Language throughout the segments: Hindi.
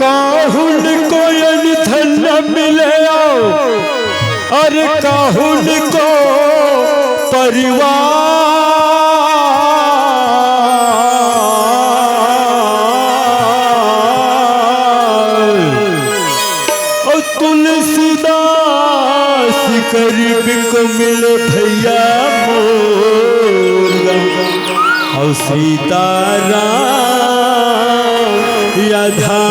काहुन को धन मिले अरे काहुन को परिवार और तुलसीदास करीब को मिले भैया मोर और सीताराम यथा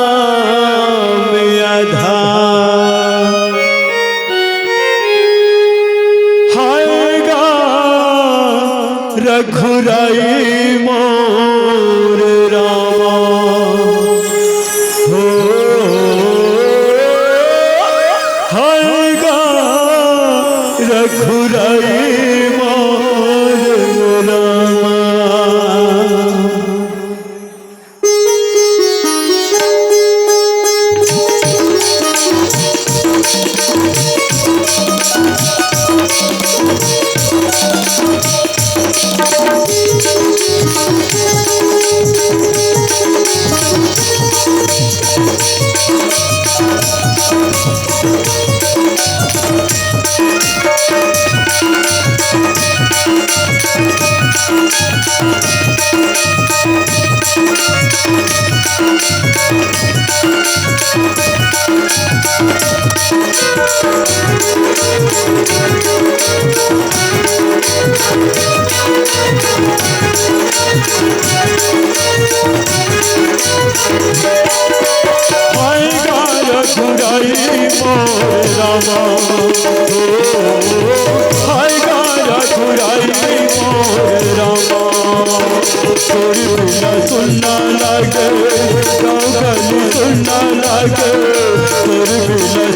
सीताराम यथा हायगा रघुराई मोर रामा हो हायगा रघुराई मोर रामा। सुनना लागे गली सुनना लागे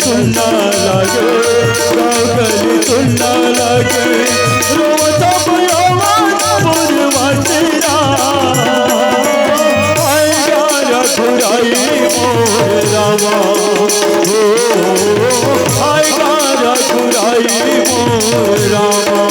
सुनना लागे गली सुनना लागे रोता रघुराई मोर रामा हो आएगा रघुराई मोर रामा।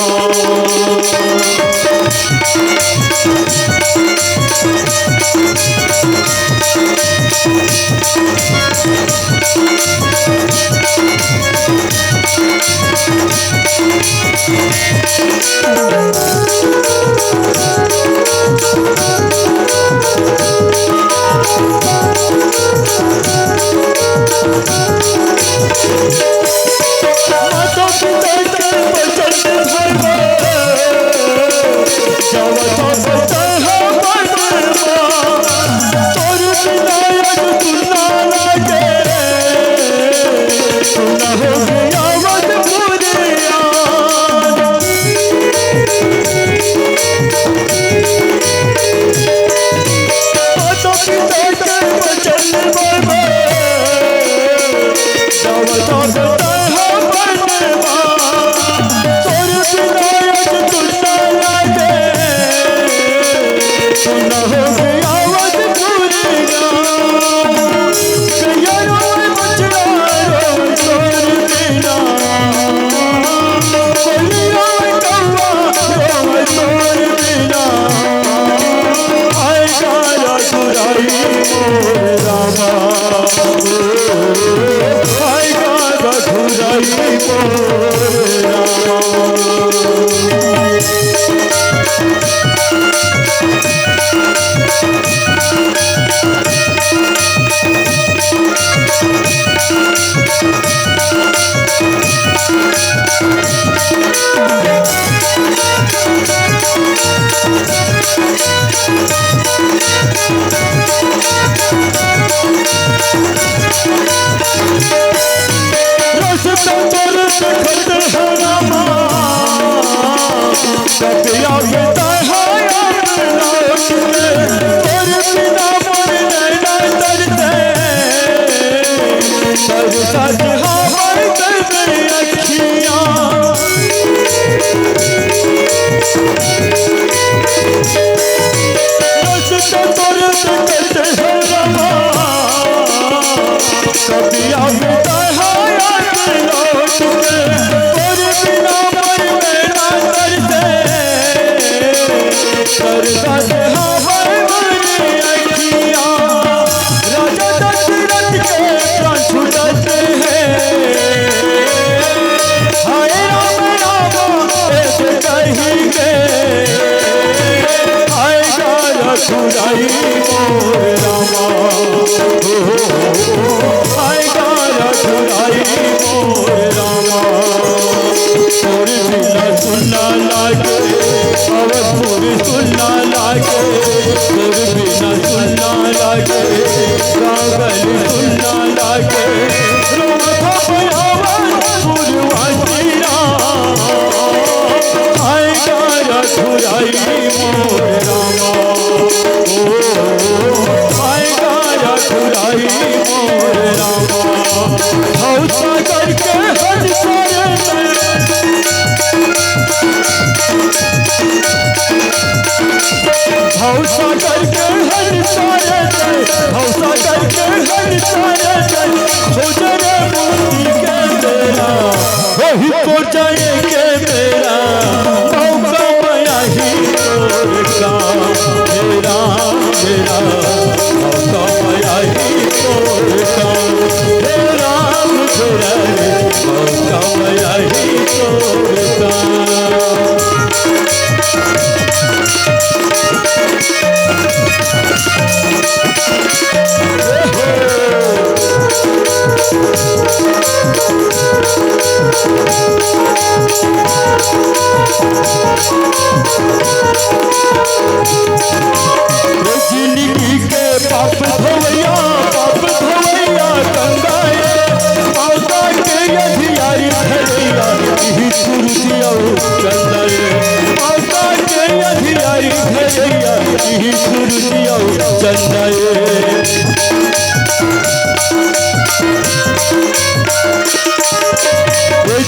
कर रघुराई मोर रामा आएगा रघुराई मोर रामा तोर बिना सुनना लागे अवधपुर सुनना लागे तोर बिना सुनना लागे कागल सुनना लागे आएगा रघुराई मोर रामा आएगा रघुराई मोर रामा हौसा करके हर सारे हौसा करके हर सारे हौसा करके हर सारे खोजरे मोती के मेरा वही तो जाएंगे मेरा मौका माया ही तोर का मेरा मेरा मौका माया ही तोर का मेरा मुझे मौका माया ही तोर का जिंदगी के पाप धोवैया गंगाए माता के अधियारी धरैया यही सुरतिया चंदाए माता के अधियारी धरैया यही सुरतिया चंदाए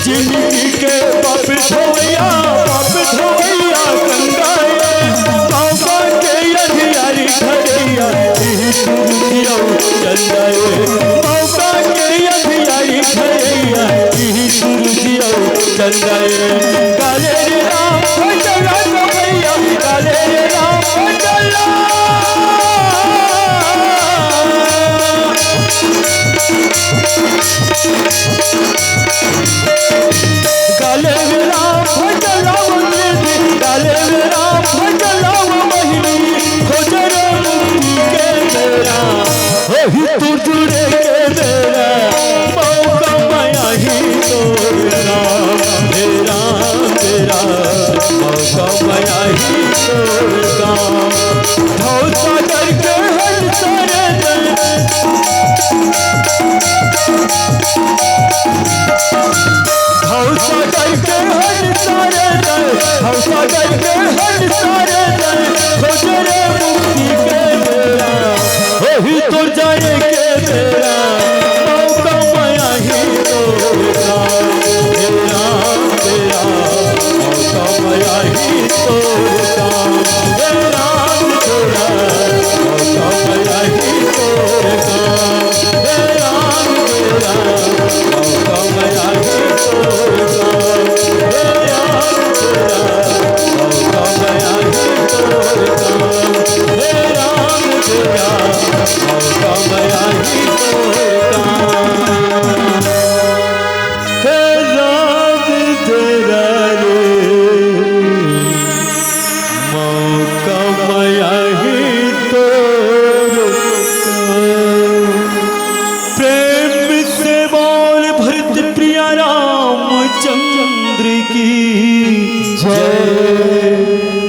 जिंदगी के पाप धोवैया गंगाए बाबा के अधियारी धरैया यही सुरतिया चंदाए बाबा के अधियारी धरैया यही सुरतिया चंदाए काले राम भजला भैया काले राम भजला काले राम भजला काले राम भजला महिनी खोजरे मुक्ति के मेरा वही तू जुड़े के मेरा मौका माया ही तोरा मेरा मेरा मौका माया ही तोरा हौसा करके हर सारे हौसा करके हर सारे हौसा करके हर सारे खोजरे मुक्ति के मेरा वही तो जाएंगे मेरा मौका माया ही तोरा मेरा मेरा मौका माया ही तोरा मेरा तोरा मौका माया ही तोरा मेरा मेरा मौका माया ही रामचंद्र की जय।